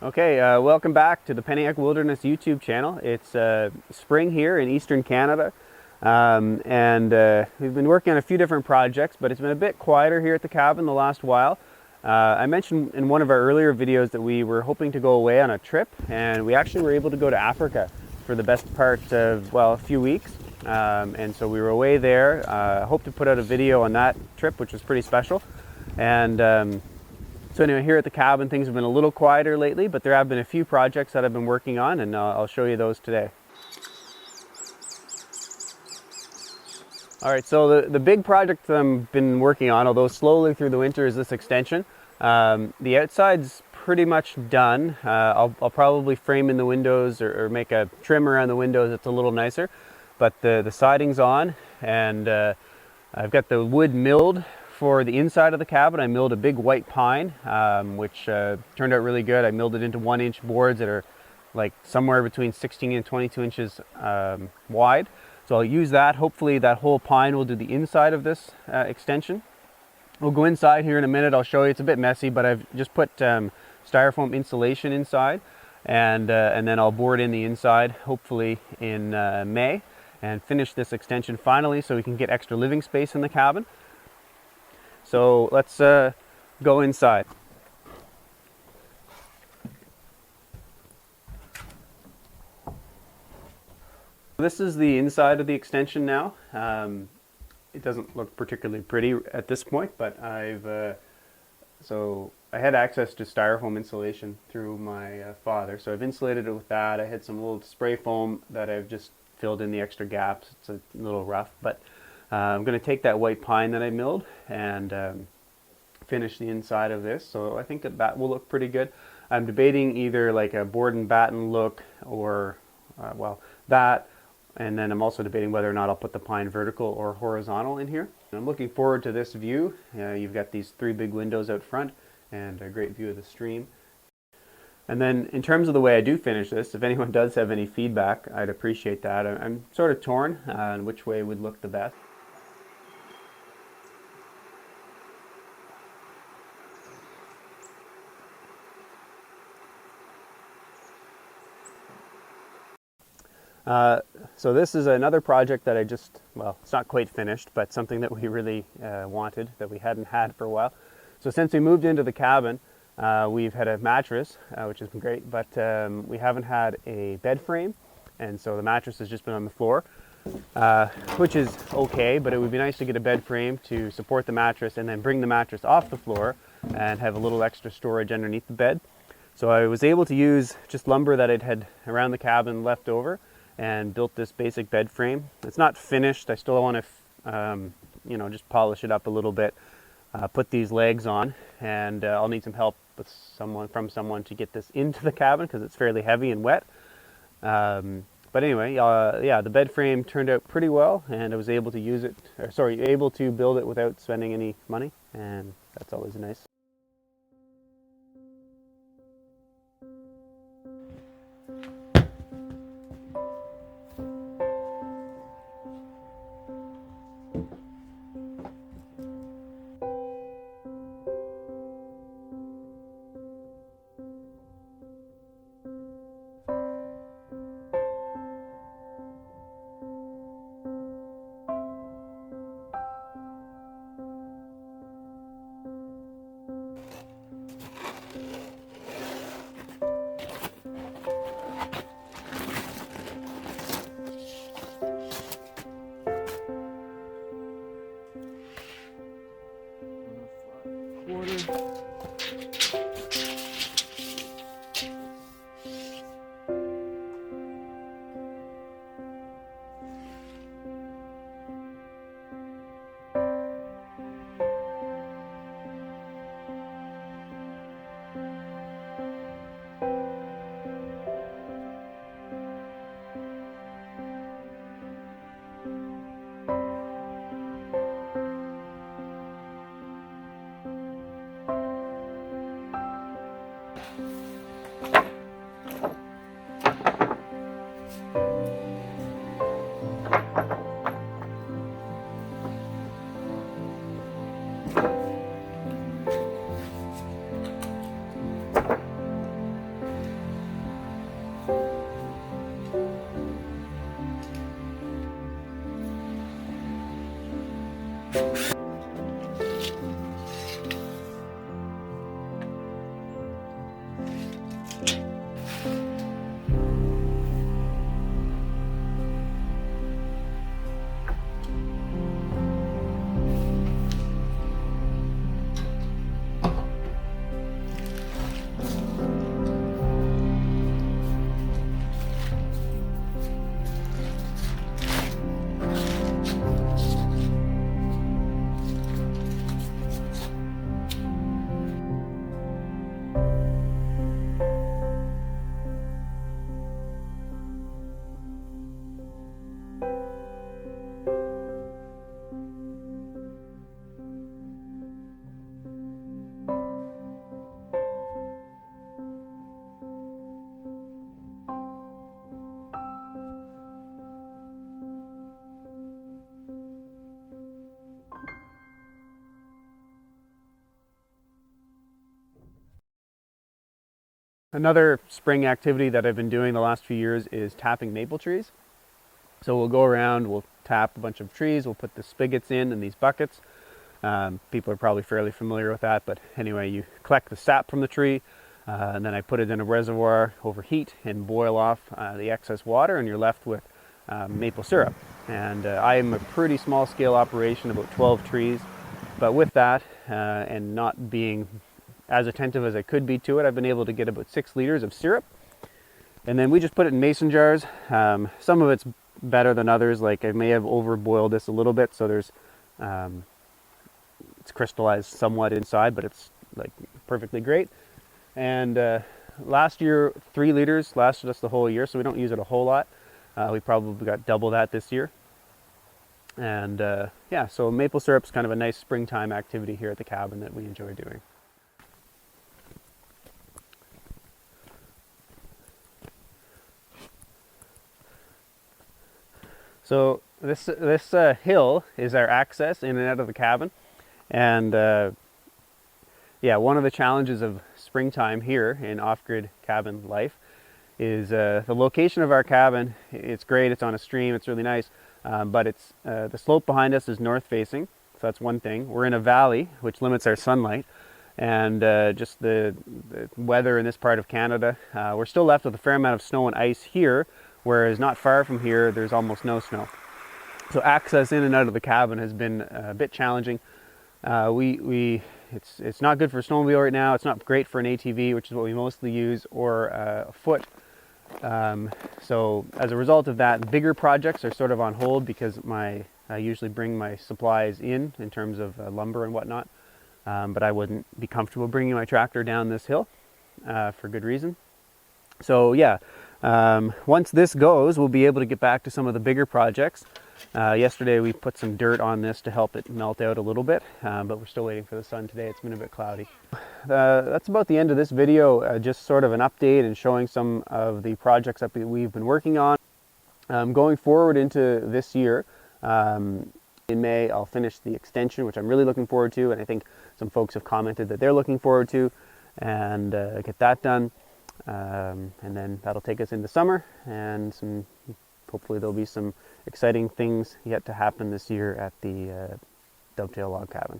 Okay, welcome back to the Peniac Wilderness YouTube channel. It's spring here in eastern Canada, and we've been working on a few different projects, but it's been a bit quieter here at the cabin the last while. I mentioned in one of our earlier videos that we were hoping to go away on a trip, and we actually were able to go to Africa for the best part of, well, a few weeks. And so we were away there. Hope to put out a video on that trip, which was pretty special. And so anyway, here at the cabin, things have been a little quieter lately, but there have been a few projects that I've been working on, and I'll show you those today. All right, so the big project that I've been working on, although slowly through the winter, is this extension. The outside's pretty much done. I'll probably frame in the windows or make a trim around the windows that's a little nicer, but the siding's on, and I've got the wood milled. For the inside of the cabin, I milled a big white pine, which turned out really good. I milled it into 1-inch boards that are like somewhere between 16 and 22 inches wide. So I'll use that. Hopefully that whole pine will do the inside of this extension. We'll go inside here in a minute. I'll show you. It's a bit messy, but I've just put styrofoam insulation inside, and then I'll board in the inside, hopefully in May, and finish this extension finally so we can get extra living space in the cabin. So let's go inside. This is the inside of the extension now. It doesn't look particularly pretty at this point, but so I had access to styrofoam insulation through my father, so I've insulated it with that. I had some little spray foam that I've just filled in the extra gaps. It's a little rough, but I'm going to take that white pine that I milled and finish the inside of this. So I think that will look pretty good. I'm debating either like a board and batten look or, well, that. And then I'm also debating whether or not I'll put the pine vertical or horizontal in here. And I'm looking forward to this view. You've got these 3 big windows out front and a great view of the stream. And then in terms of the way I do finish this, if anyone does have any feedback, I'd appreciate that. I'm sort of torn on which way would look the best. So this is another project that I just, well, it's not quite finished, but something that we really wanted, that we hadn't had for a while. So since we moved into the cabin, we've had a mattress, which has been great, but we haven't had a bed frame, and so the mattress has just been on the floor, which is okay, but it would be nice to get a bed frame to support the mattress and then bring the mattress off the floor and have a little extra storage underneath the bed. So I was able to use just lumber that I'd had around the cabin left over and built this basic bed frame. It's not finished. I still want to, just polish it up a little bit, put these legs on, and I'll need some help with someone to get this into the cabin because it's fairly heavy and wet. But anyway, yeah, the bed frame turned out pretty well, and I was able to use it, able to build it without spending any money, and that's always nice. Another spring activity that I've been doing the last few years is tapping maple trees. So we'll go around, we'll tap a bunch of trees, we'll put the spigots in these buckets. People are probably fairly familiar with that, but anyway, you collect the sap from the tree, and then I put it in a reservoir, overheat, and boil off the excess water, and you're left with maple syrup. And I am a pretty small scale operation, about 12 trees, but with that, and not being as attentive as I could be to it, I've been able to get about 6 liters of syrup. And then we just put it in mason jars. Some of it's better than others, like I may have overboiled this a little bit, so there's it's crystallized somewhat inside, but it's like perfectly great. And last year 3 liters lasted us the whole year, so we don't use it a whole lot. We probably got double that this year. And yeah, so maple syrup's kind of a nice springtime activity here at the cabin that we enjoy doing. So this hill is our access in and out of the cabin, and yeah, one of the challenges of springtime here in off-grid cabin life is the location of our cabin. It's great, it's on a stream, it's really nice, but it's the slope behind us is north facing, so that's one thing. We're in a valley, which limits our sunlight, and just the weather in this part of Canada. We're still left with a fair amount of snow and ice here, whereas not far from here there's almost no snow. So access in and out of the cabin has been a bit challenging. It's not good for a snowmobile right now. It's not great for an ATV, which is what we mostly use, or a foot. So as a result of that, bigger projects are sort of on hold because I usually bring my supplies in terms of lumber and whatnot. But I wouldn't be comfortable bringing my tractor down this hill for good reason. So yeah, once this goes, we'll be able to get back to some of the bigger projects. Yesterday we put some dirt on this to help it melt out a little bit, but we're still waiting for the sun today. It's been a bit cloudy. That's about the end of this video, just sort of an update and showing some of the projects that we've been working on. Going forward into this year, in May I'll finish the extension, which I'm really looking forward to, and I think some folks have commented that they're looking forward to, and get that done. And then that'll take us into summer, and hopefully there'll be some exciting things yet to happen this year at the Dovetail Log Cabin.